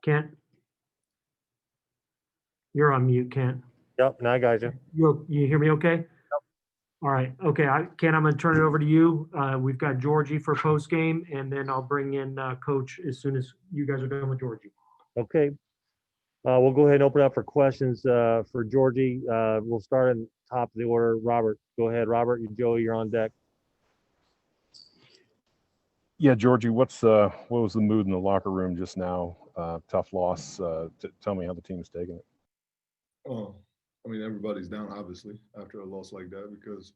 Kent? You're on mute, Kent. Yep, now I got you. You hear me okay? Yep. All right. Okay, Kent, I'm going to turn it over to you. We've got Giorgi for post game, and then I'll bring in Coach as soon as you guys are done with Giorgi. Okay. We'll go ahead and open up for questions for Giorgi. We'll start in top of the order. Robert, go ahead. Robert, Joey, you're on deck. Yeah, Giorgi, what was the mood in the locker room just now? Tough loss. Tell me how the team's taking it. Oh, I mean, everybody's down, obviously, after a loss like that, because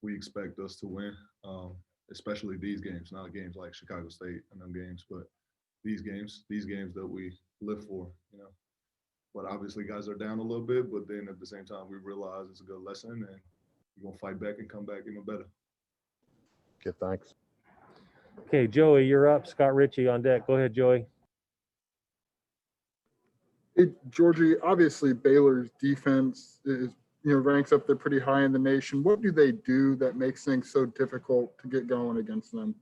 we expect us to win, especially these games, not games like Chicago State and them games, but these games that we live for, you know. But obviously, guys are down a little bit, but then at the same time, we realize it's a good lesson, and we're going to fight back and come back even better. Okay, thanks. Okay, Joey, you're up. Scott Ritchie on deck. Go ahead, Joey. Hey, Giorgi, obviously Baylor's defense is, ranks up there pretty high in the nation. What do they do that makes things so difficult to get going against them?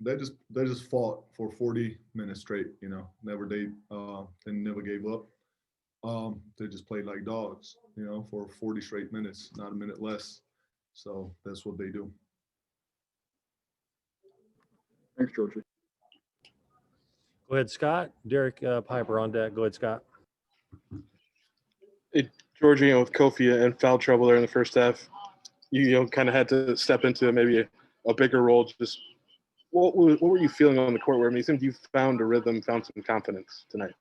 They just fought for 40 minutes straight, you know. They never gave up. They just played like dogs, you know, for 40 straight minutes, not a minute less. So that's what they do. Thanks, Giorgi. Go ahead, Scott. Derek Piper on deck. Go ahead, Scott. Hey, Giorgi, with Kofi and foul trouble there in the first half, you kind of had to step into maybe a bigger role. Just what were you feeling on the court? Where it seemed you found a rhythm, found some confidence tonight.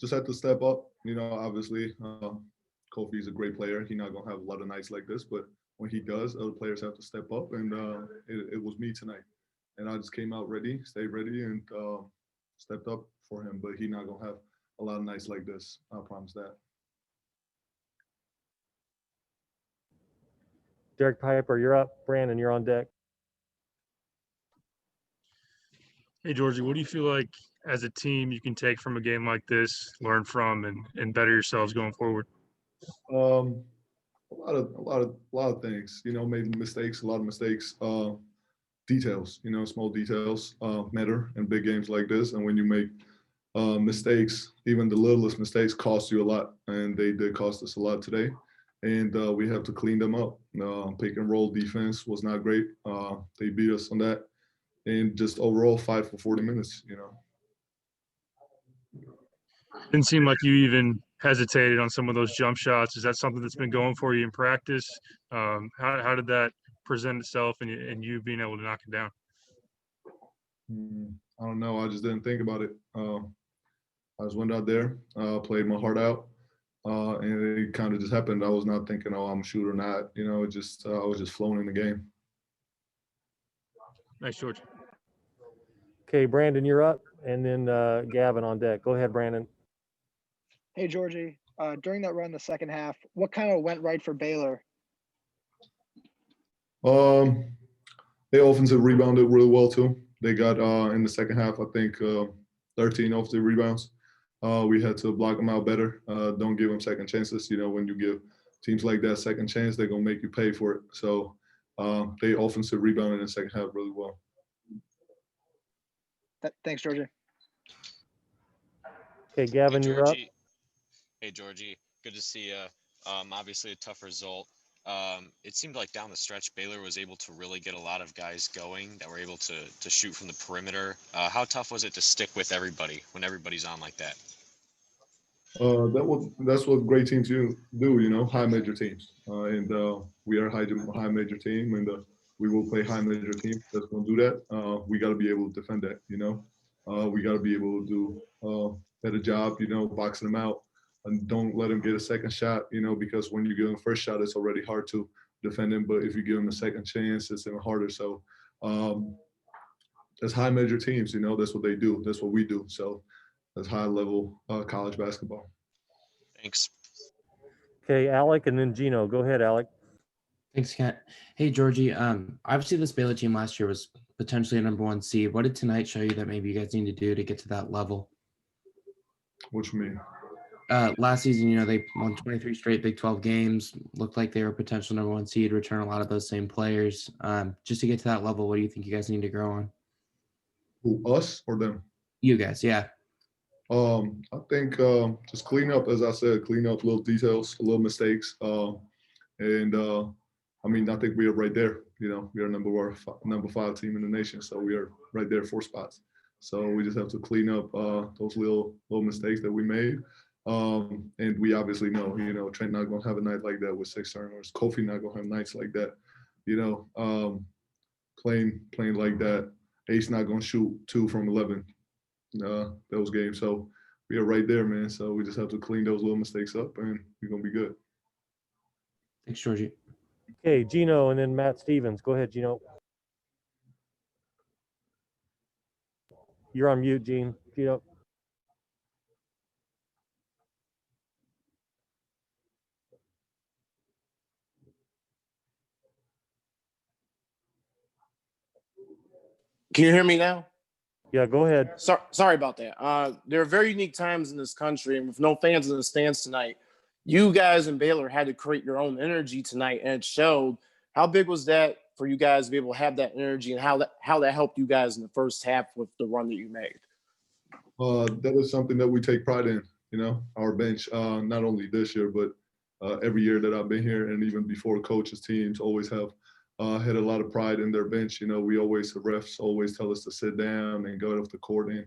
Just had to step up. You know, obviously, Kofi's a great player. He's not gonna have a lot of nights like this, but when he does, other players have to step up, and it was me tonight. And I just came out ready, stayed ready, and stepped up for him. But he's not gonna have a lot of nights like this. I promise that. Derek Piper, you're up. Brandon, you're on deck. Hey, Giorgi, what do you feel like as a team you can take from a game like this, learn from, and better yourselves going forward? A lot of things. You know, made mistakes, a lot of mistakes. Details, you know, small details matter in big games like this. And when you make mistakes, even the littlest mistakes cost you a lot, and they did cost us a lot today. And we have to clean them up. Pick and roll defense was not great. They beat us on that, and just overall fight for 40 minutes. You know. Didn't seem like you even hesitated on some of those jump shots. Is that something that's been going for you in practice? How did that present itself and you being able to knock it down? I don't know. I just didn't think about it. I just went out there, played my heart out, and it kind of just happened. I was not thinking, oh, I'm a shooter or not. You know, I was just flowing in the game. Nice, George. Okay, Brandon, you're up, and then Gavin on deck. Go ahead, Brandon. Hey, Giorgi. During that run, the second half, what kind of went right for Baylor? They offensive rebounded really well too. They got in the second half, I think 13 offensive rebounds. We had to block them out better. Don't give them second chances. You know, when you give teams like that second chance, they're gonna make you pay for it. So they offensive rebounded in the second half really well. Thanks, Giorgi. Okay, Gavin, you're up. Hey, Giorgi. Good to see you. Obviously a tough result. It seemed like down the stretch, Baylor was able to really get a lot of guys going that were able to shoot from the perimeter. How tough was it to stick with everybody when everybody's on like that? That's what great teams do. You know, high major teams, and we are a high major team, and we will play high major teams that's going to do that. We got to be able to defend that. You know, we got to be able to do a better job. You know, boxing them out. And don't let them get a second shot, you know, because when you give them first shot, it's already hard to defend them. But if you give them a second chance, it's even harder. So as high major teams, you know, that's what they do. That's what we do. So that's high level college basketball. Thanks. Okay, Alec, and then Gino. Go ahead, Alec. Thanks, Kent. Hey, Giorgi. Obviously, this Baylor team last year was potentially a number one seed. What did tonight show you that maybe you guys need to do to get to that level? What you mean? Last season, you know, they won 23 straight Big 12 games, looked like they were a potential number one seed, return a lot of those same players. Just to get to that level, what do you think you guys need to grow on? Who, us or them? You guys, yeah. I think just clean up, as I said, clean up little details, little mistakes. And I mean, I think we are right there. You know, we are number 5 team in the nation, so we are right there, 4 spots. So we just have to clean up those little mistakes that we made. And we obviously know, you know, Trent not gonna have a night like that with 6 turnovers. Kofi not gonna have nights like that. You know, playing like that. Ace not gonna shoot 2 from 11. Those games. So we are right there, man. So we just have to clean those little mistakes up and we're gonna be good. Thanks, Giorgi. Okay, Gino, and then Matt Stevens. Go ahead, Gino. You're on mute, Gino. Can you hear me now? Yeah, go ahead. Sorry about that. There are very unique times in this country, and with no fans in the stands tonight, you guys in Baylor had to create your own energy tonight, and it showed. How big was that for you guys to be able to have that energy, and how that helped you guys in the first half with the run that you made? That is something that we take pride in. You know, our bench, not only this year, but every year that I've been here, and even before, coaches, teams always have had a lot of pride in their bench. You know, the refs always tell us to sit down and go off the court. And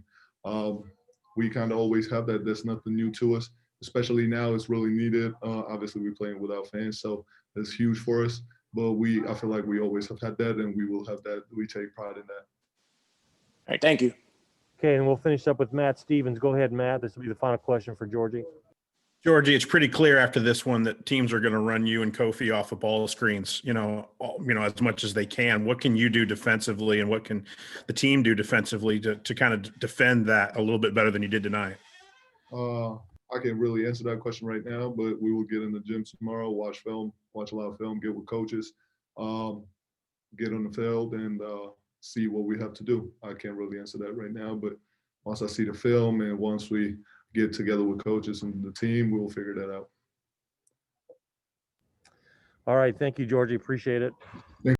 we kind of always have that. There's nothing new to us, especially now. It's really needed. Obviously, we're playing without fans, so it's huge for us. But I feel like we always have had that, and we will have that. We take pride in that. All right, thank you. Okay, and we'll finish up with Matt Stevens. Go ahead, Matt. This will be the final question for Giorgi. Giorgi, it's pretty clear after this one that teams are going to run you and Kofi off of ball screens, you know, as much as they can. What can you do defensively, and what can the team do defensively to kind of defend that a little bit better than you did tonight? I can't really answer that question right now, but we will get in the gym tomorrow, watch film, watch a lot of film, get with coaches, get on the field, and see what we have to do. I can't really answer that right now, but once I see the film and once we get together with coaches and the team, we will figure that out. All right. Thank you, Giorgi. Appreciate it.